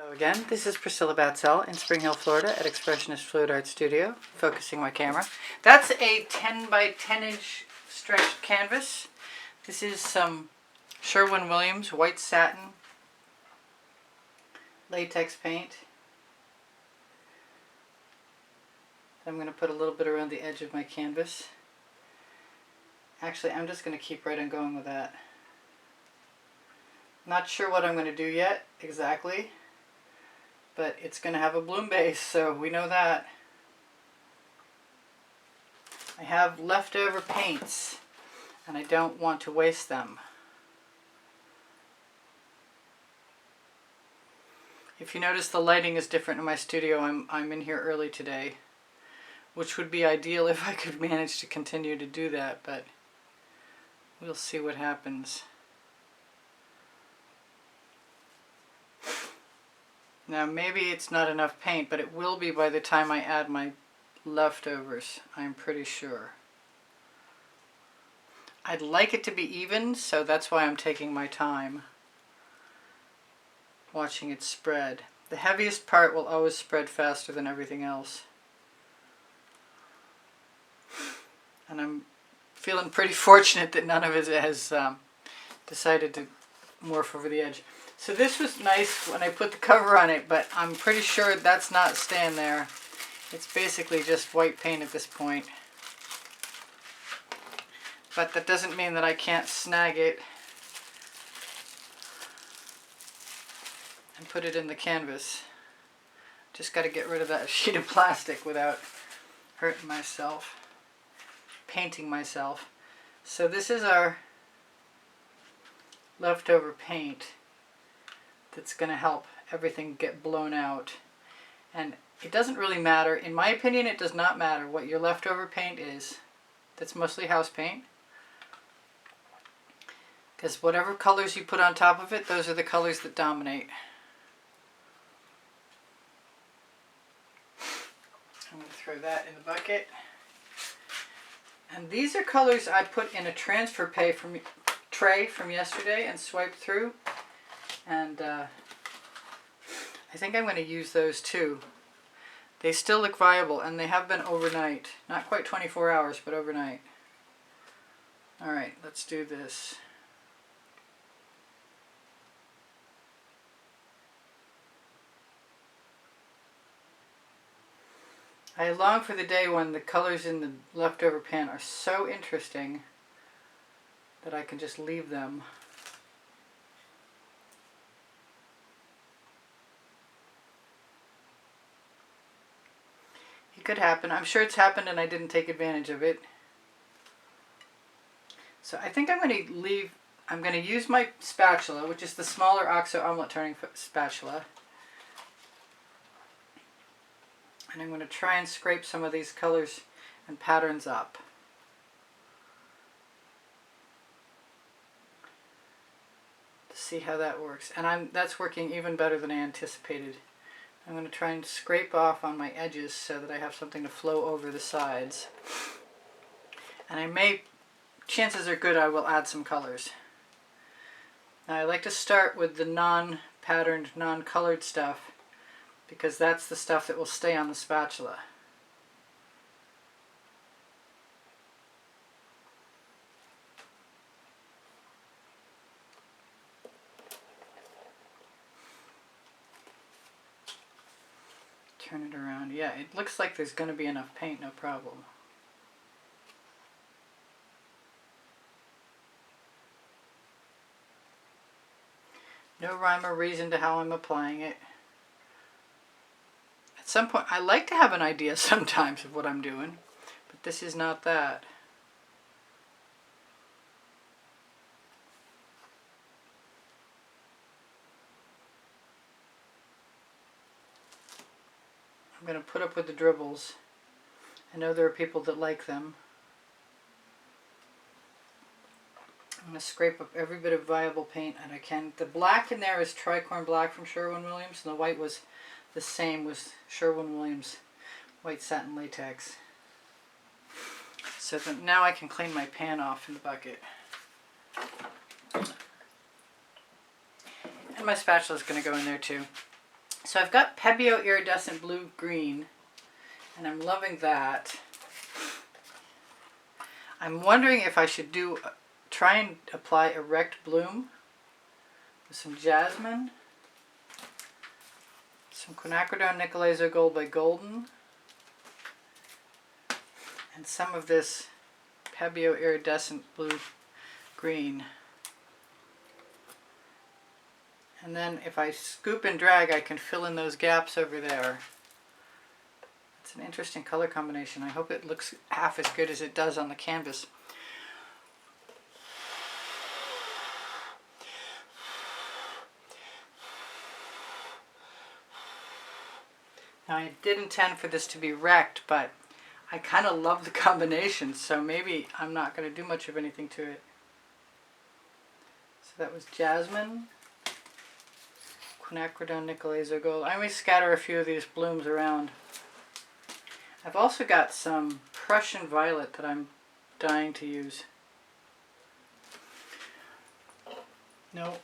Hello again, this is Priscilla Batzell in Spring Hill, Florida at Expressionist Fluid Art Studio, focusing my camera. That's a 10 by 10 inch stretched canvas. This is some Sherwin-Williams white satin latex paint. I'm going to put a little bit around the edge of my canvas. Actually, I'm just going to keep right on going with that. Not sure what I'm going to do yet exactly, but it's going to have a bloom base, so we know that. I have leftover paints and I don't want to waste them. If you notice, the lighting is different in my studio. I'm in here early today, which would be ideal if I could manage to continue to do that, but we'll see what happens. Now maybe it's not enough paint, but it will be by the time I add my leftovers, I'm pretty sure. I'd like it to be even, so that's why I'm taking my time watching it spread. The heaviest part will always spread faster than everything else. And I'm feeling pretty fortunate that none of it has decided to morph over the edge. So this was nice when I put the cover on it, but I'm pretty sure that's not staying there. It's basically just white paint at this point. But that doesn't mean that I can't snag it and put it in the canvas. Just got to get rid of that sheet of plastic without hurting myself, painting myself. So this is our leftover paint that's going to help everything get blown out. And it doesn't really matter, in my opinion it does not matter what your leftover paint is. That's mostly house paint, because whatever colors you put on top of it, those are the colors that dominate. I'm going to throw that in the bucket. And these are colors I put in a transfer tray from yesterday and swiped through. And I think I'm going to use those too. They still look viable, and they have been overnight. Not quite 24 hours, but overnight. Alright, let's do this. I long for the day when the colors in the leftover pan are so interesting that I can just leave them. It could happen. I'm sure it's happened and I didn't take advantage of it. So I think I'm going to use my spatula, which is the smaller OXO omelet turning spatula. And I'm going to try and scrape some of these colors and patterns up. To see how that works. And that's working even better than I anticipated. I'm going to try and scrape off on my edges so that I have something to flow over the sides. And chances are good I will add some colors. Now I like to start with the non-patterned, non-colored stuff, because that's the stuff that will stay on the spatula. Turn it around. Yeah, it looks like there's going to be enough paint, no problem. No rhyme or reason to how I'm applying it. At some point, I like to have an idea sometimes of what I'm doing, but this is not that. I'm going to put up with the dribbles. I know there are people that like them. I'm going to scrape up every bit of viable paint that I can. The black in there is tricorn black from Sherwin-Williams, and the white was the same with Sherwin-Williams white satin latex. So that now I can clean my pan off in the bucket. And my spatula is going to go in there too. So I've got Pebeo Iridescent Blue Green, and I'm loving that. I'm wondering if I should try and apply Erect Bloom with some jasmine, some Quinacridone Nickel Laser Gold by Golden, and some of this Pebeo Iridescent Blue Green. And then if I scoop and drag, I can fill in those gaps over there. It's an interesting color combination. I hope it looks half as good as it does on the canvas. Now I did intend for this to be wrecked, but I kind of love the combination, so maybe I'm not going to do much of anything to it. So that was jasmine, Quinacridone Nickel Laser Gold. I may scatter a few of these blooms around. I've also got some Prussian Violet that I'm dying to use. No,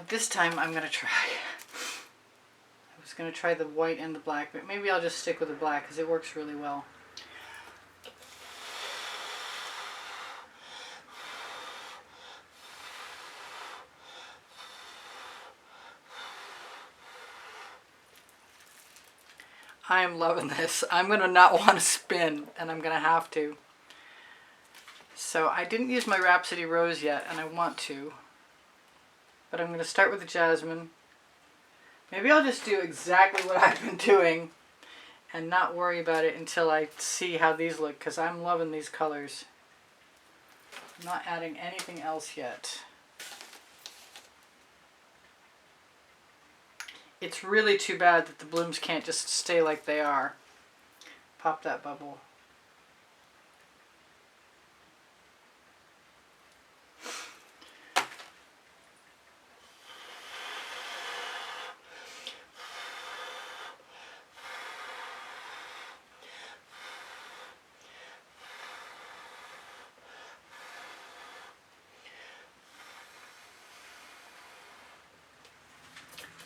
this time I'm going to try. I was going to try the white and the black, but maybe I'll just stick with the black because it works really well. I am loving this. I'm going to not want to spin, and I'm going to have to. So I didn't use my Rhapsody Rose yet, and I want to. But I'm going to start with the jasmine. Maybe I'll just do exactly what I've been doing and not worry about it until I see how these look, because I'm loving these colors. I'm not adding anything else yet. It's really too bad that the blooms can't just stay like they are. Pop that bubble.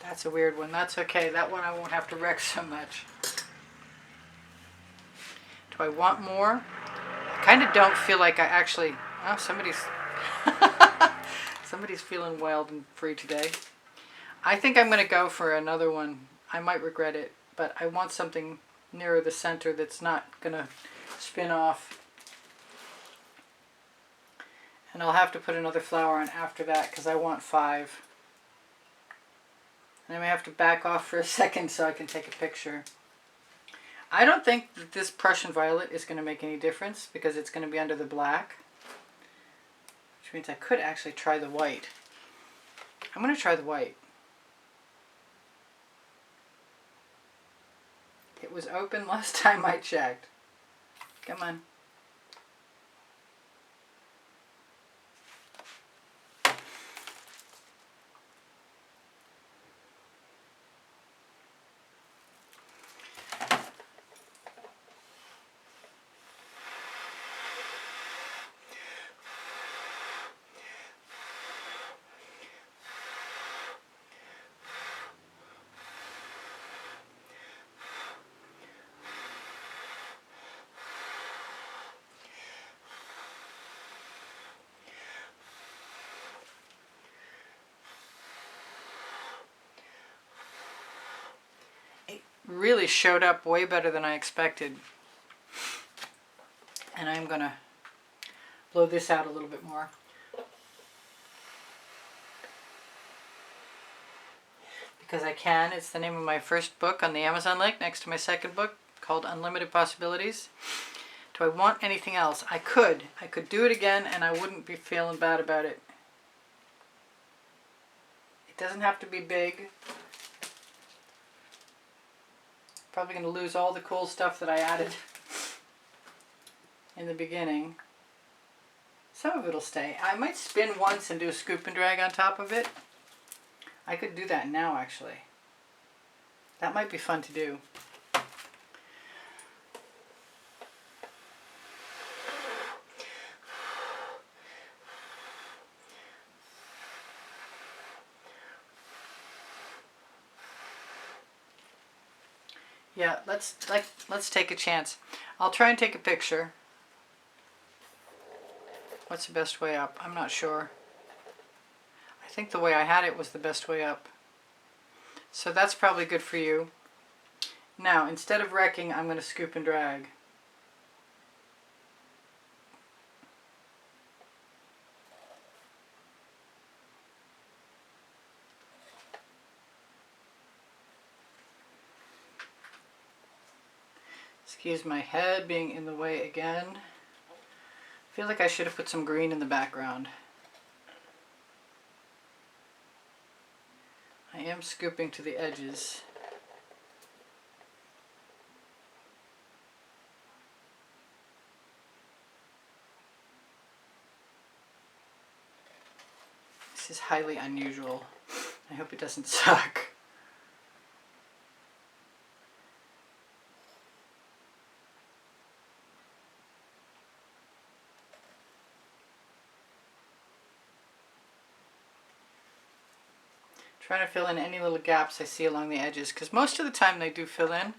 That's a weird one. That's okay. That one I won't have to wreck so much. Do I want more? I kind of don't feel like I actually... Oh, somebody's feeling wild and free today. I think I'm going to go for another one. I might regret it, but I want something nearer the center that's not going to spin off. And I'll have to put another flower on after that because I want 5. And I may have to back off for a second so I can take a picture. I don't think that this Prussian Violet is going to make any difference because it's going to be under the black. Which means I could actually try the white. I'm going to try the white. It was open last time I checked. Come on. Really showed up way better than I expected. And I'm going to blow this out a little bit more. Because I can. It's the name of my first book on the Amazon link next to my second book called Unlimited Possibilities. Do I want anything else? I could. I could do it again and I wouldn't be feeling bad about it. It doesn't have to be big. Probably going to lose all the cool stuff that I added in the beginning. Some of it will stay. I might spin once and do a scoop and drag on top of it. I could do that now actually. That might be fun to do. Yeah, let's take a chance. I'll try and take a picture. What's the best way up? I'm not sure. I think the way I had it was the best way up. So that's probably good for you. Now, instead of wrecking, I'm going to scoop and drag. Excuse my head being in the way again. I feel like I should have put some green in the background. I am scooping to the edges. This is highly unusual. I hope it doesn't suck. Trying to fill in any little gaps I see along the edges, because most of the time they do fill in,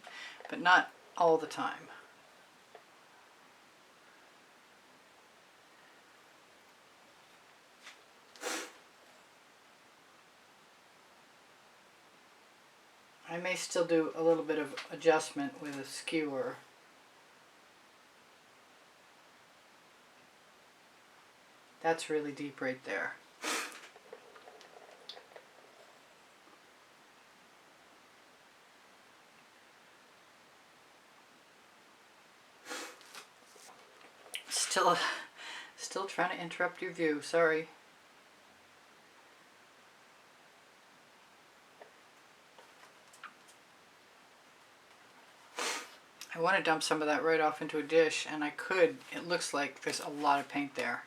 but not all the time. I may still do a little bit of adjustment with a skewer. That's really deep right there. Still trying to interrupt your view, sorry. I want to dump some of that right off into a dish, and I could. It looks like there's a lot of paint there.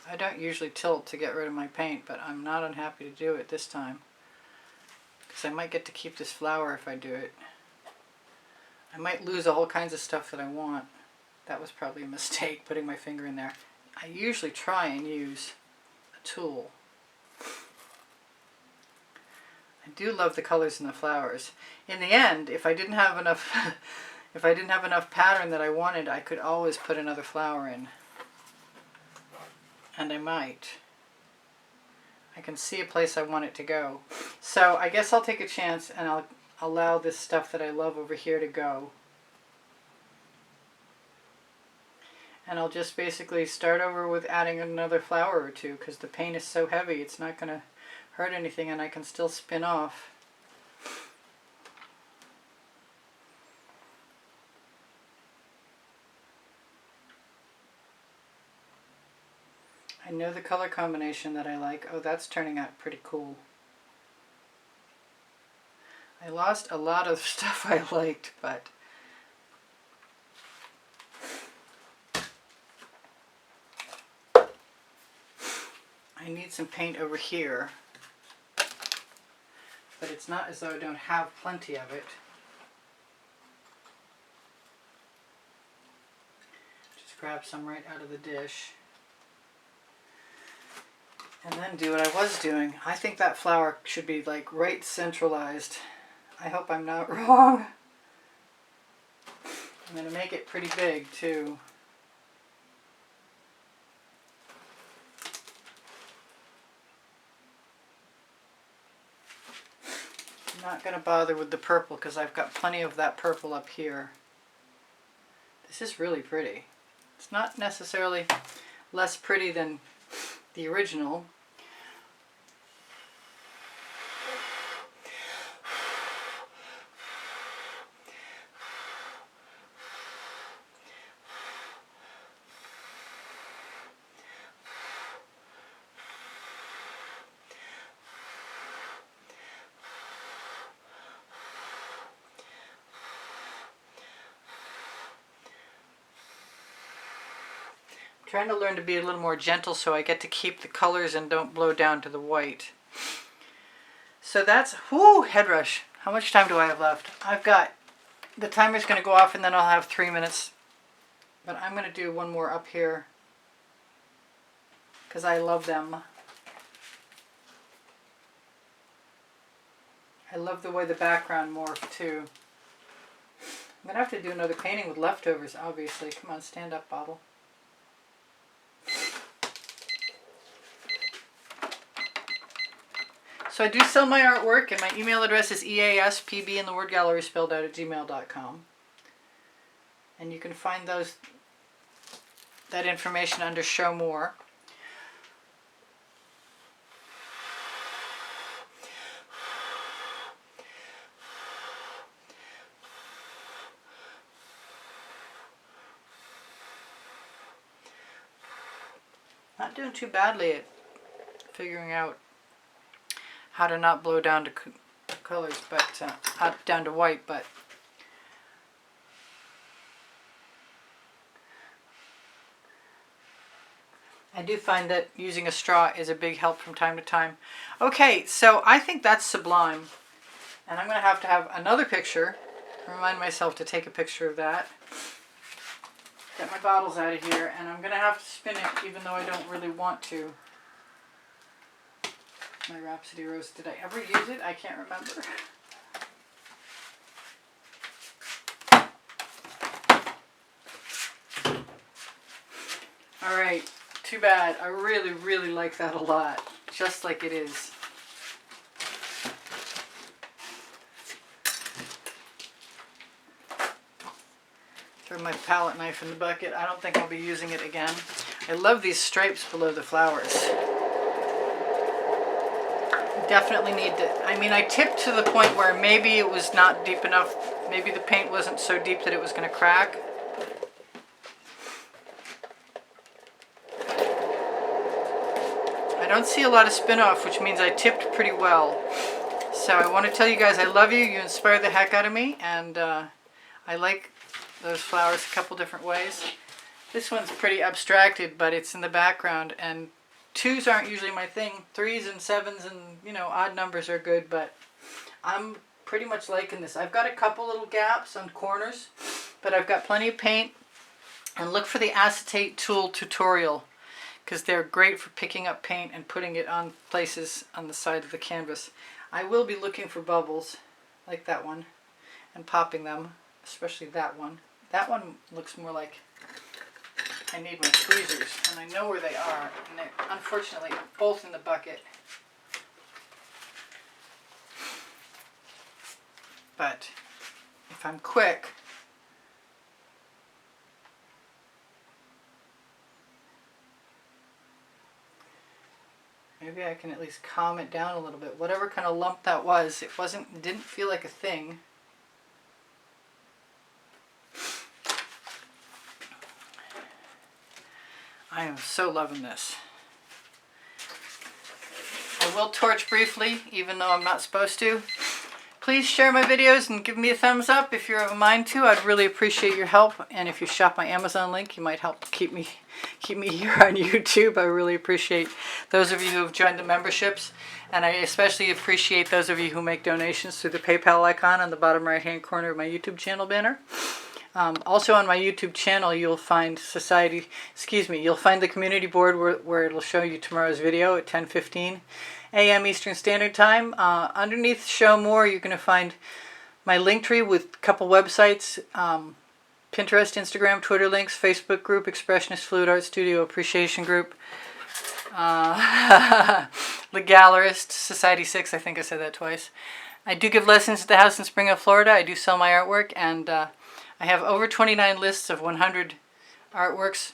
I don't usually tilt to get rid of my paint, but I'm not unhappy to do it this time, because I might get to keep this flower if I do it. I might lose all kinds of stuff that I want. That was probably a mistake, putting my finger in there. I usually try and use a tool. I do love the colors in the flowers. In the end, if I didn't have enough if I didn't have enough pattern that I wanted, I could always put another flower in. And I might. I can see a place I want it to go. So I guess I'll take a chance and I'll allow this stuff that I love over here to go. And I'll just basically start over with adding another flower or two, because the paint is so heavy it's not going to hurt anything, and I can still spin off. I know the color combination that I like. Oh, that's turning out pretty cool. I lost a lot of stuff I liked, but I need some paint over here. But it's not as though I don't have plenty of it. Just grab some right out of the dish. And then do what I was doing. I think that flower should be like right centralized. I hope I'm not wrong. I'm going to make it pretty big too. I'm not going to bother with the purple because I've got plenty of that purple up here. This is really pretty. It's not necessarily less pretty than the original. Trying to learn to be a little more gentle so I get to keep the colors and don't blow down to the white. So that's, whoo, head rush. How much time do I have left? I've got, the timer's going to go off and then I'll have 3 minutes. But I'm going to do one more up here because I love them. I love the way the background morphed too. I'm going to have to do another painting with leftovers, obviously. Come on, stand up, bottle. So I do sell my artwork, and my email address is easpb and the word gallery spelled out at gmail.com. And you can find that information under Show More. Not doing too badly at figuring out how to not blow down to colors, but down to white, but I do find that using a straw is a big help from time to time. Okay, so I think that's sublime, and I'm going to have another picture. Remind myself to take a picture of that. Get my bottles out of here, and I'm going to have to spin it even though I don't really want to. My Rhapsody Rose, did I ever use it? I can't remember. Alright, too bad. I really, really like that a lot. Just like it is. Throw my palette knife in the bucket. I don't think I'll be using it again. I love these stripes below the flowers. Definitely need to, I mean, I tipped to the point where maybe it was not deep enough. Maybe the paint wasn't so deep that it was going to crack. I don't see a lot of spin off, which means I tipped pretty well. So I want to tell you guys I love you. You inspire the heck out of me, and I like those flowers a couple different ways. This one's pretty abstracted, but it's in the background, and 2s aren't usually my thing. 3s and 7s and, you know, odd numbers are good, but I'm pretty much liking this. I've got a couple little gaps on corners, but I've got plenty of paint. And look for the acetate tool tutorial, because they're great for picking up paint and putting it on places on the side of the canvas. I will be looking for bubbles, like that one, and popping them, especially that one. That one looks more like I need my tweezers, and I know where they are, and they're unfortunately both in the bucket. But if I'm quick, maybe I can at least calm it down a little bit. Whatever kind of lump that was, it didn't feel like a thing. I am so loving this. I will torch briefly, even though I'm not supposed to. Please share my videos and give me a thumbs up if you're of a mind to. I'd really appreciate your help. And if you shop my Amazon link, you might help keep me here on YouTube. I really appreciate those of you who have joined the memberships. And I especially appreciate those of you who make donations through the PayPal icon on the bottom right-hand corner of my YouTube channel banner. Also on my YouTube channel, you'll find you'll find the community board where it'll show you tomorrow's video at 10:15 a.m. Eastern Standard Time. Underneath Show More, you're going to find my link tree with a couple websites, Pinterest, Instagram, Twitter links, Facebook group, Expressionist Fluid Art Studio Appreciation Group, The Gallerist, Society 6, I think I said that twice. I do give lessons at the house in Spring Hill, Florida. I do sell my artwork, and I have over 29 lists of 100 artworks,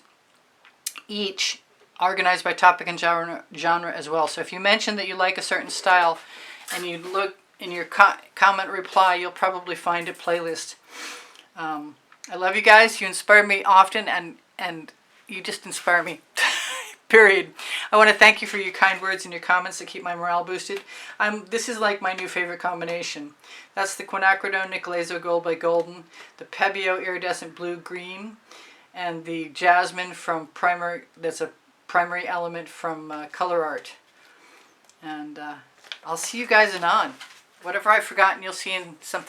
each organized by topic and genre as well. So if you mention that you like a certain style and you look in your comment reply, you'll probably find a playlist. I love you guys. You inspire me often, and you just inspire me. Period. I want to thank you for your kind words and your comments that keep my morale boosted. This is like my new favorite combination. That's the Quinacridone Nicolazo Gold by Golden, the Pebeo Iridescent Blue Green, and the Jasmine from that's a primary element from Colourarte. And I'll see you guys anon. whatever I've forgotten, you'll see in something